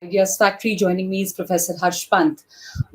Ideas Factory. Joining me is Professor Pant.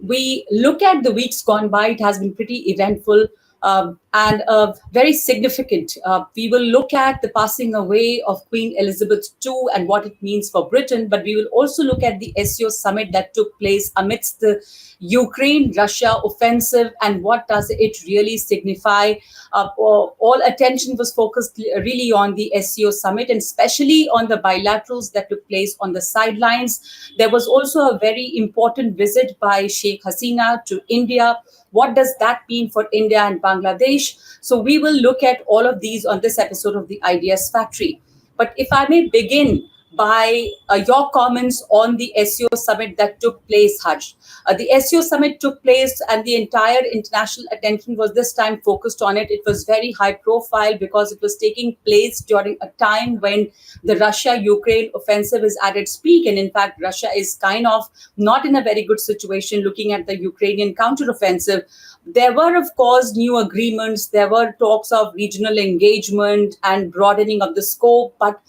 We look at the weeks gone by, it has been pretty eventful and very significant. We will look at the passing away of Queen Elizabeth II and what it means for Britain, but we will also look at the SCO summit that took place amidst the Ukraine-Russia offensive and what does it really signify. All attention was focused really on the SCO summit and especially on the bilaterals that took place on the sidelines. There was also a very important visit by Sheikh Hasina to India. What does that mean for India and Bangladesh? So we will look at all of these on this episode of the Ideas Factory. But if I may begin by your comments on the SEO summit that took place, Haj. The SEO summit took place and the entire international attention was this time focused on it. It was very high profile because it was taking place during a time when the Russia-Ukraine offensive is at its peak. And in fact, Russia is kind of not in a very good situation looking at the Ukrainian counteroffensive. There were, of course, new agreements. There were talks of regional engagement and broadening of the scope, but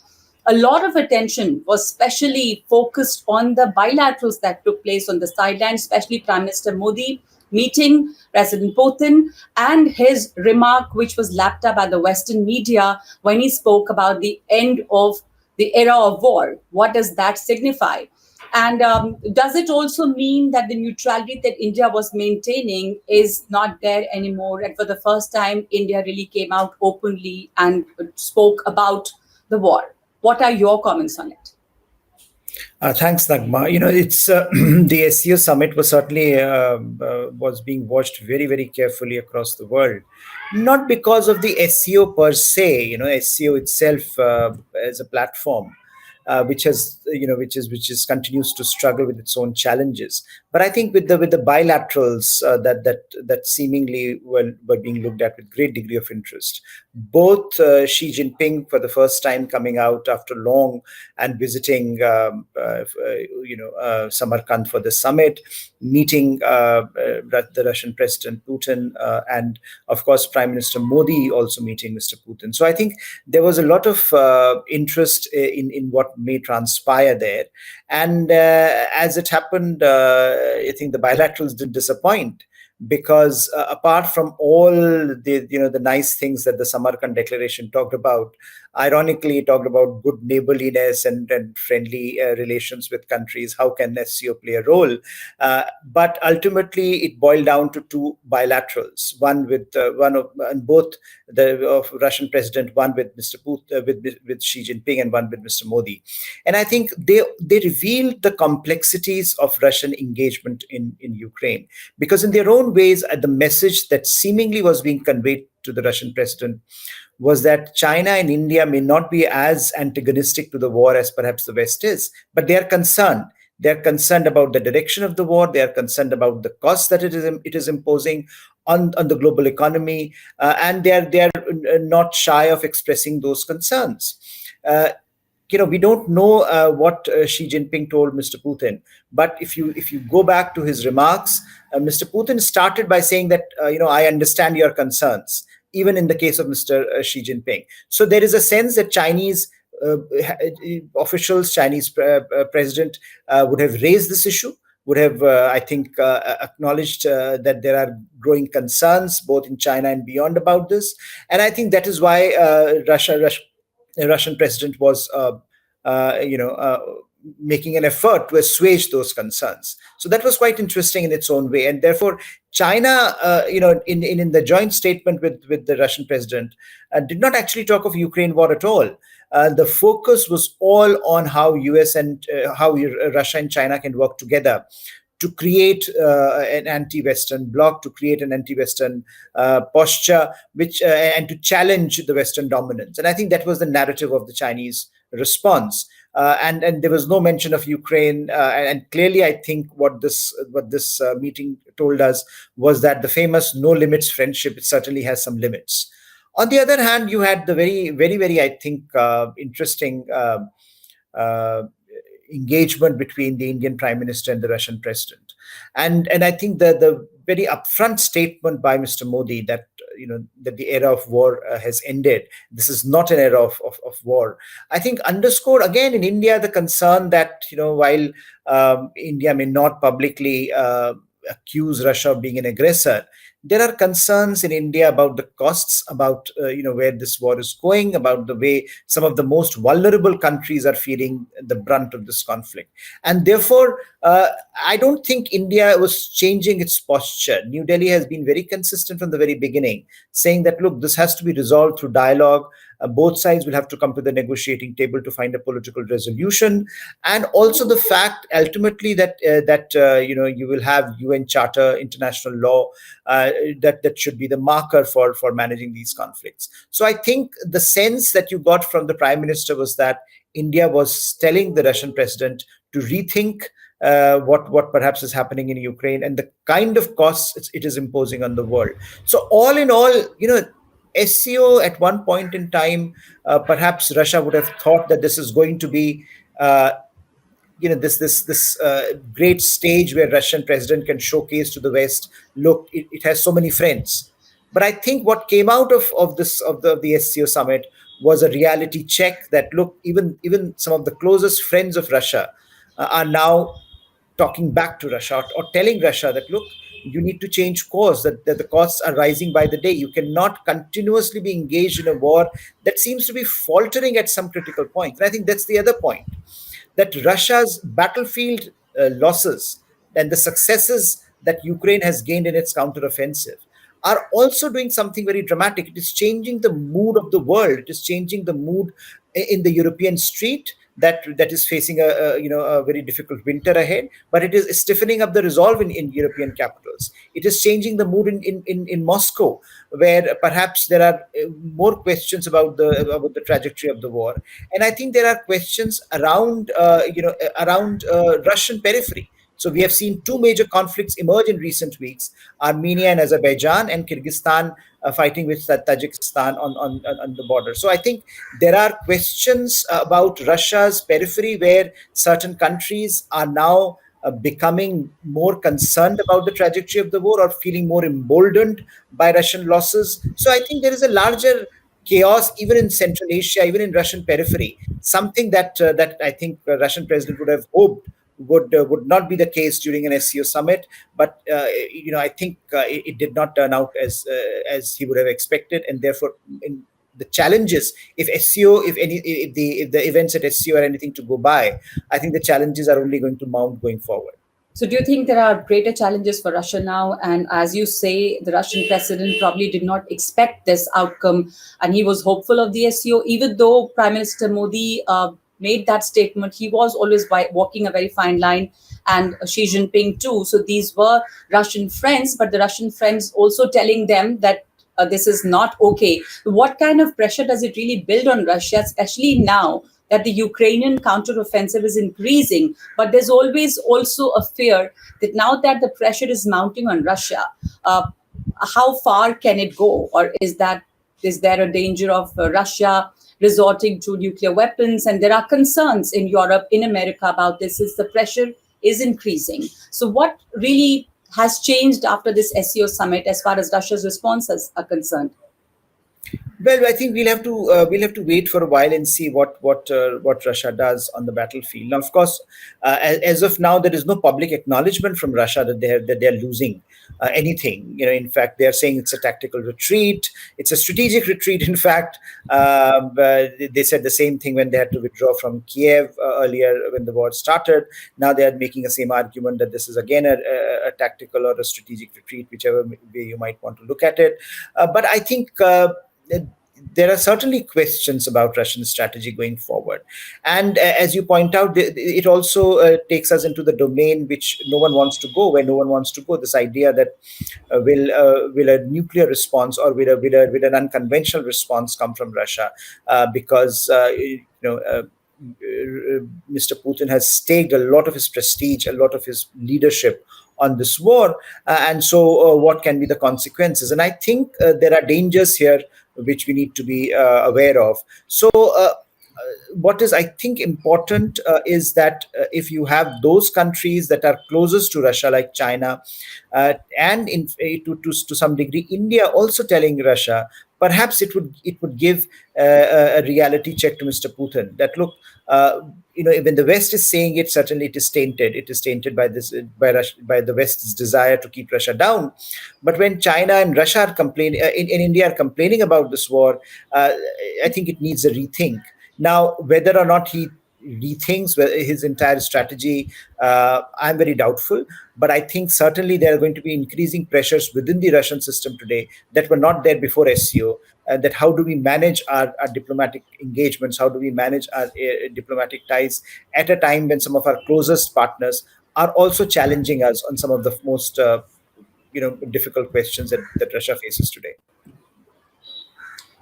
a lot of attention was specially focused on the bilaterals that took place on the sidelines, especially Prime Minister Modi meeting President Putin and his remark, which was lapped up by the Western media when he spoke about the end of the era of war. What does that signify? And does it also mean that the neutrality that India was maintaining is not there anymore? And for the first time, India really came out openly and spoke about the war. What are your comments on it? Thanks, Naghma. It's the SCO summit was certainly was being watched very, very carefully across the world. Not because of the SCO per se, SCO itself as a platform, which has which is continues to struggle with its own challenges. But I think with the bilaterals that seemingly were being looked at with great degree of interest. Both Xi Jinping for the first time coming out after long and visiting Samarkand for the summit, meeting the Russian President Putin, and of course Prime Minister Modi also meeting Mr. Putin. So I think there was a lot of interest in what may transpire there, and as it happened, I think the bilaterals did disappoint because apart from all the nice things that the Samarkand Declaration talked about, ironically it talked about good neighborliness and friendly relations with countries. How can SCO play a role? But ultimately, it boiled down to two bilaterals. One with both of Russian president, one with Mr. Putin, with Xi Jinping, and one with Mr. Modi. And I think they revealed the complexities of Russian engagement in Ukraine, because in their own ways, the message that seemingly was being conveyed to the Russian president was that China and India may not be as antagonistic to the war as perhaps the West is, but they are concerned. They are concerned about the direction of the war. They are concerned about the costs that it is imposing on the global economy, and they are not shy of expressing those concerns. We don't know what Xi Jinping told Mr. Putin, but if you go back to his remarks, Mr. Putin started by saying that I understand your concerns, even in the case of Mr. Xi Jinping. So there is a sense that Chinese officials, Chinese president would have raised this issue, would have, I think, acknowledged that there are growing concerns both in China and beyond about this. And I think that is why the Russian president was, making an effort to assuage those concerns. So that was quite interesting in its own way. And therefore, China, in the joint statement with the Russian president, did not actually talk of Ukraine war at all. The focus was all on how US and how Russia and China can work together to create an anti-Western bloc, to create an anti-Western posture, which and to challenge the Western dominance. And I think that was the narrative of the Chinese response. And there was no mention of Ukraine. And clearly, I think what this meeting told us was that the famous no limits friendship, it certainly has some limits. On the other hand, you had the very, very, very, I think, interesting engagement between the Indian Prime Minister and the Russian President. And I think the very upfront statement by Mr. Modi that that the era of war has ended. This is not an era of war. I think underscored again in India the concern that while India may not publicly accuse Russia of being an aggressor, there are concerns in India about the costs, about where this war is going, about the way some of the most vulnerable countries are feeling the brunt of this conflict, and therefore I don't think India was changing its posture. New Delhi has been very consistent from the very beginning, saying that look, this has to be resolved through dialogue. Both sides will have to come to the negotiating table to find a political resolution, and also the fact ultimately that you will have UN Charter, international law, that should be the marker for managing these conflicts. So I think the sense that you got from the Prime Minister was that India was telling the Russian president to rethink what perhaps is happening in Ukraine and the kind of costs it is imposing on the world. So all in all, SCO at one point in time, perhaps Russia would have thought that this is going to be this great stage where Russian president can showcase to the West, look, it has so many friends. But I think what came out of the SCO summit was a reality check that look, even some of the closest friends of Russia are now talking back to Russia, or telling Russia that look, you need to change course, that the costs are rising by the day. You cannot continuously be engaged in a war that seems to be faltering at some critical point. And I think that's the other point, that Russia's battlefield losses and the successes that Ukraine has gained in its counteroffensive are also doing something very dramatic. It is changing the mood of the world. It is changing the mood in the European street that is facing a very difficult winter ahead, but it is stiffening up the resolve in European capitals. It is changing the mood in Moscow, where perhaps there are more questions about the trajectory of the war, and I think there are questions around Russian periphery. So we have seen two major conflicts emerge in recent weeks: Armenia and Azerbaijan, and Kyrgyzstan fighting with Tajikistan on the border. So I think there are questions about Russia's periphery where certain countries are now becoming more concerned about the trajectory of the war, or feeling more emboldened by Russian losses. So I think there is a larger chaos even in Central Asia, even in Russian periphery, something that I think Russian president would have hoped would not be the case during an SCO summit, but I think it did not turn out as he would have expected, and therefore in the challenges, if the events at SCO are anything to go by, I think the challenges are only going to mount going forward. So, do you think there are greater challenges for Russia now? And as you say, the Russian president probably did not expect this outcome, and he was hopeful of the SCO, even though Prime Minister Modi made that statement. He was always walking a very fine line, and Xi Jinping too. So these were Russian friends, but the Russian friends also telling them that this is not okay. What kind of pressure does it really build on Russia, especially now that the Ukrainian counteroffensive is increasing? But there's always also a fear that now that the pressure is mounting on Russia, how far can it go? Or is there a danger of Russia resorting to nuclear weapons? And there are concerns in Europe, in America about this, is the pressure is increasing. So what really has changed after this SCO summit as far as Russia's responses are concerned? Well, I think we'll have to wait for a while and see what Russia does on the battlefield. Now, of course, as of now, there is no public acknowledgement from Russia that they're losing anything. In fact, they are saying it's a tactical retreat. It's a strategic retreat. In fact, they said the same thing when they had to withdraw from Kiev earlier when the war started. Now they are making the same argument that this is again a tactical or a strategic retreat, whichever way you might want to look at it. But I think there are certainly questions about Russian strategy going forward. And as you point out, it also takes us into the domain which no one wants to go, where no one wants to go. This idea that will a nuclear response, or will an unconventional response come from Russia? Because Mr. Putin has staked a lot of his prestige, a lot of his leadership on this war, and so what can be the consequences? And I think there are dangers here which we need to be aware of. So what is, I think, important is that if you have those countries that are closest to Russia, like China, and to some degree India also telling Russia, perhaps it would give a reality check to Mr. Putin that, look, uh, when the West is saying it, certainly it is tainted. It is tainted by this, by the West's desire to keep Russia down. But when China and Russia are complaining, in India are complaining about this war, uh, I think it needs a rethink. Now, whether or not he rethinks his entire strategy, I'm very doubtful. But I think certainly there are going to be increasing pressures within the Russian system today that were not there before SCO. That how do we manage our diplomatic engagements? How do we manage our diplomatic ties at a time when some of our closest partners are also challenging us on some of the most difficult questions that Russia faces today.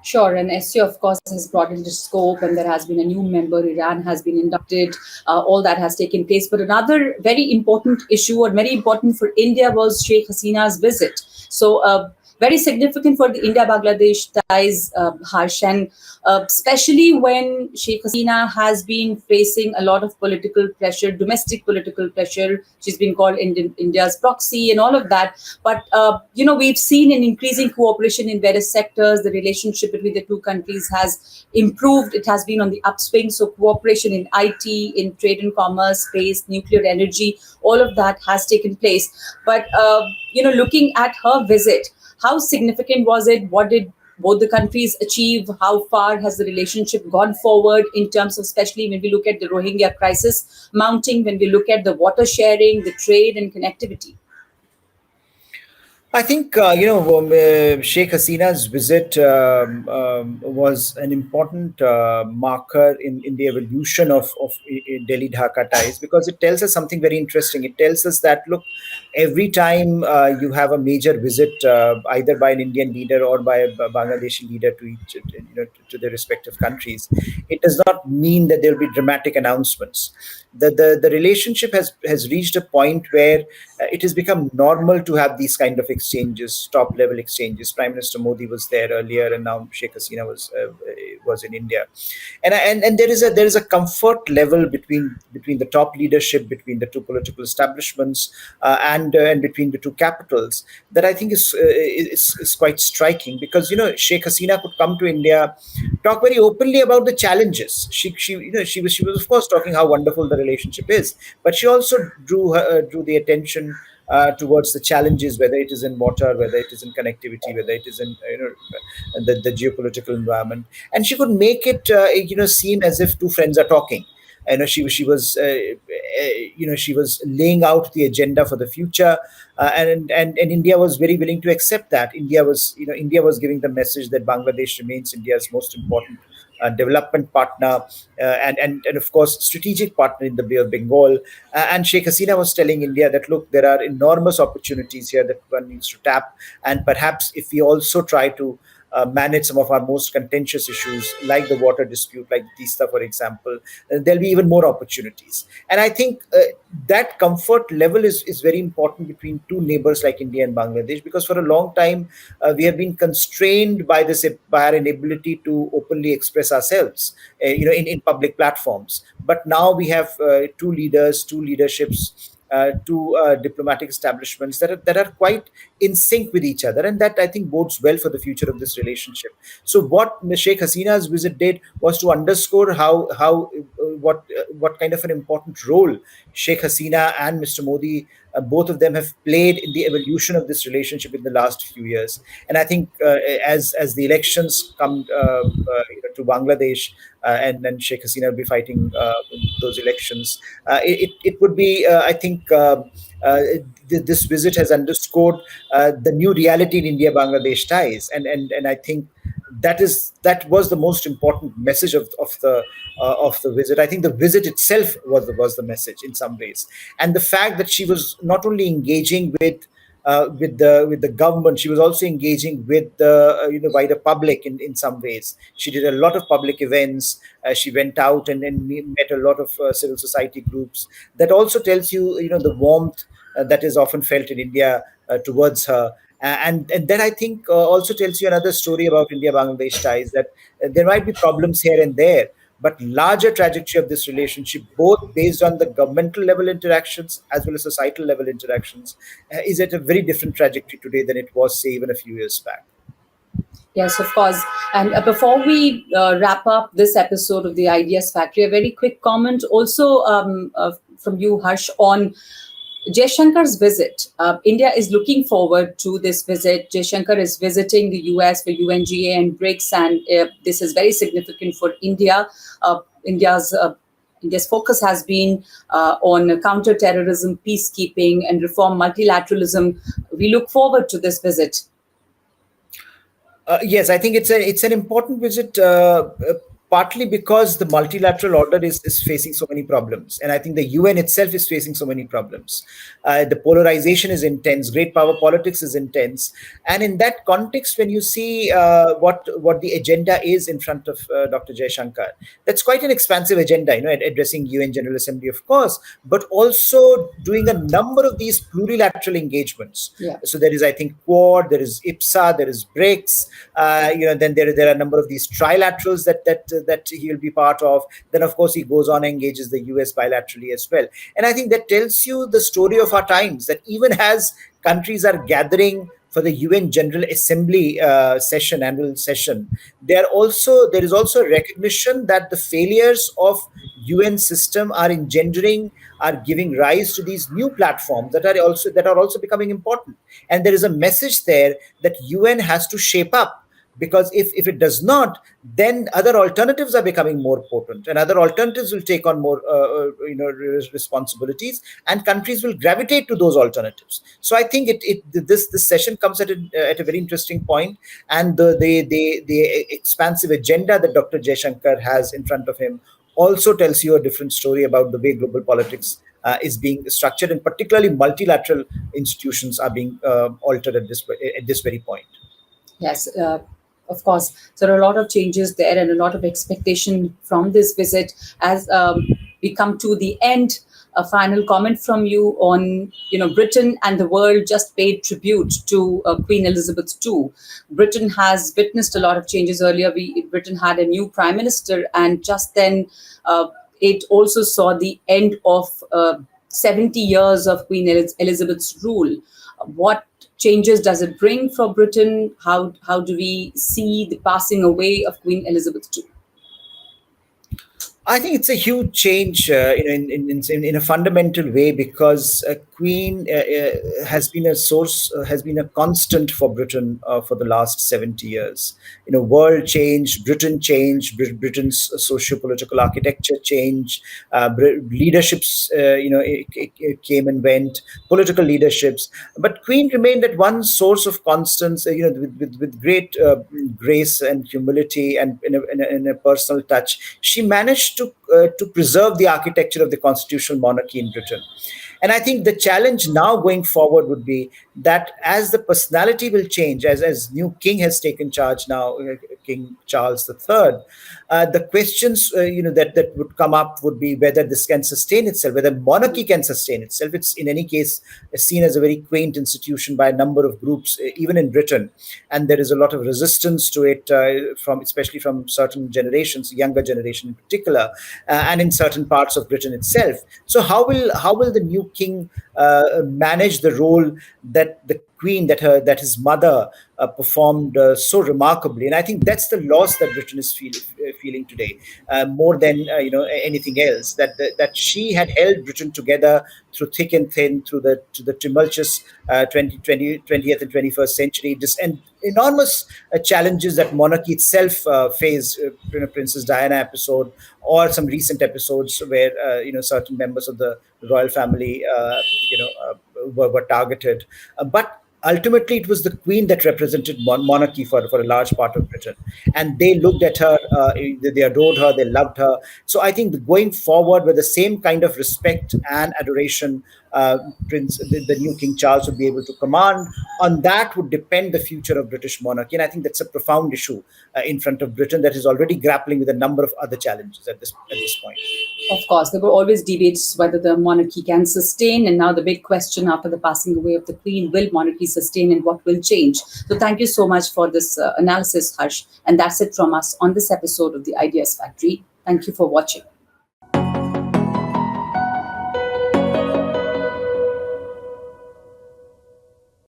Sure, and SCO, of course, has brought into scope, and there has been a new member. Iran has been inducted. All that has taken place. But another very important issue, or very important for India, was Sheikh Hasina's visit. So, very significant for the India-Bangladesh ties, Harsh, and especially when Sheikh Hasina has been facing a lot of political pressure, domestic political pressure. She's been called India's proxy and all of that. But we've seen an increasing cooperation in various sectors. The relationship between the two countries has improved. It has been on the upswing. So cooperation in IT, in trade and commerce, space, nuclear energy, all of that has taken place. But looking at her visit, how significant was it? What did both the countries achieve? How far has the relationship gone forward in terms of, especially when we look at the Rohingya crisis mounting, when we look at the water sharing, the trade and connectivity? I think Sheikh Hasina's visit was an important marker in the evolution of Delhi Dhaka ties, because it tells us something very interesting. It tells us that, look, every time you have a major visit, either by an Indian leader or by a Bangladeshi leader to each, to their respective countries, it does not mean that there will be dramatic announcements. The relationship has reached a point where it has become normal to have these kind of exchanges, top level exchanges. Prime Minister Modi was there earlier, and now Sheikh Hasina was in India, and there is a comfort level between the top leadership, between the two political establishments, and between the two capitals, that I think is quite striking, because Sheikh Hasina could come to India, talk very openly about the challenges. She was of course talking how wonderful the relationship is, but she also drew the attention towards the challenges, whether it is in water, whether it is in connectivity, whether it is in the geopolitical environment, and she could make it seem as if two friends are talking. She was laying out the agenda for the future, and India was very willing to accept that. India was giving the message that Bangladesh remains India's most important development partner, and of course strategic partner in the Bay of Bengal. And Sheikh Hasina was telling India that, look, there are enormous opportunities here that one needs to tap, and perhaps if we also try to manage some of our most contentious issues, like the water dispute, like Tista, for example, there'll be even more opportunities. And I think that comfort level is very important between two neighbors like India and Bangladesh, because for a long time we have been constrained by our inability to openly express ourselves, in public platforms. But now we have two leaders, two leaderships, two diplomatic establishments that are quite in sync with each other, and that I think bodes well for the future of this relationship. So what Sheikh Hasina's visit did was to underscore what kind of an important role Sheikh Hasina and Mr. Modi, both of them, have played in the evolution of this relationship in the last few years. And I think as the elections come to Bangladesh, and then Sheikh Hasina will be fighting those elections, it would be, I think, this visit has underscored the new reality in India-Bangladesh ties, and I think that was the most important message of the visit. I think the visit itself was the message in some ways, and the fact that she was not only engaging with the government, she was also engaging with the wider public in some ways. She did a lot of public events. She went out and met a lot of civil society groups. That also tells you the warmth that is often felt in India towards her. And then I think also tells you another story about India Bangladesh ties, that there might be problems here and there, but larger trajectory of this relationship, both based on the governmental level interactions as well as societal level interactions, is at a very different trajectory today than it was, say, even a few years back. Yes, of course. And before we wrap up this episode of the Ideas Factory, a very quick comment also from you, Harsh, on Jaishankar's visit. India is looking forward to this visit. Jaishankar is visiting the US for UNGA and BRICS, and this is very significant for India. India's India's focus has been on counter-terrorism, peacekeeping, and reform multilateralism. We look forward to this visit. Yes, I think it's an important visit, partly because the multilateral order is facing so many problems, and I think the UN itself is facing so many problems. The polarization is intense, great power politics is intense, and in that context, when you see what the agenda is in front of Dr. Jaishankar, that's quite an expansive agenda. Addressing UN General Assembly, of course, but also doing a number of these plurilateral engagements. Yeah. So there is, I think, Quad, there is IPSA, there is BRICS. Then there are a number of these trilaterals that he will be part of. Then, of course, he goes on and engages the US bilaterally as well. And I think that tells you the story of our times, that even as countries are gathering for the UN General Assembly annual session, there is also a recognition that the failures of UN system are giving rise to these new platforms that are also becoming important. And there is a message there that UN has to shape up, because if it does not, then other alternatives are becoming more potent, and other alternatives will take on more responsibilities, and countries will gravitate to those alternatives. So I think this session comes at a very interesting point, and the expansive agenda that Dr. Jaishankar has in front of him also tells you a different story about the way global politics is being structured, and particularly multilateral institutions are being altered at this very point. Yes, of course. So there are a lot of changes there and a lot of expectation from this visit. As we come to the end, a final comment from you on, Britain and the world just paid tribute to Queen Elizabeth II. Britain has witnessed a lot of changes. Earlier, Britain had a new prime minister, and just then it also saw the end of 70 years of Queen Elizabeth's rule. What changes does it bring for Britain? How do we see the passing away of Queen Elizabeth II? I think it's a huge change in a fundamental way, because Queen has been a constant for Britain for the last 70 years. World changed, Britain changed, Britain's socio-political architecture changed, leaderships it came and went, political leaderships, but Queen remained at one source of constance, with great grace and humility, and in a personal touch. She managed to preserve the architecture of the constitutional monarchy in Britain. And I think the challenge now going forward would be that as the personality will change, as new king has taken charge now, King Charles III, the questions that would come up would be whether this can sustain itself, whether monarchy can sustain itself. It's in any case seen as a very quaint institution by a number of groups, even in Britain, and there is a lot of resistance to it especially from certain generations, younger generation in particular, and in certain parts of Britain itself. So how will the new king manage the role that the Queen, that his mother performed so remarkably? And I think that's the loss that Britain is feeling today, more than anything else. That she had held Britain together through thick and thin, through the tumultuous 20th and 21st century, and enormous challenges that monarchy itself faced. Princess Diana episode, or some recent episodes where certain members of the royal family were targeted, but ultimately it was the Queen that represented monarchy for a large part of Britain, and they looked at her, they adored her, they loved her. So I think going forward with the same kind of respect and adoration, the new King Charles would be able to command, on that would depend the future of British monarchy. And I think that's a profound issue in front of Britain that is already grappling with a number of other challenges at this point. Of course, there were always debates whether the monarchy can sustain, and now the big question after the passing away of the Queen: will monarchy sustain, and what will change? So thank you so much for this analysis, Harsh. And that's it from us on this episode of the Ideas Factory. Thank you for watching.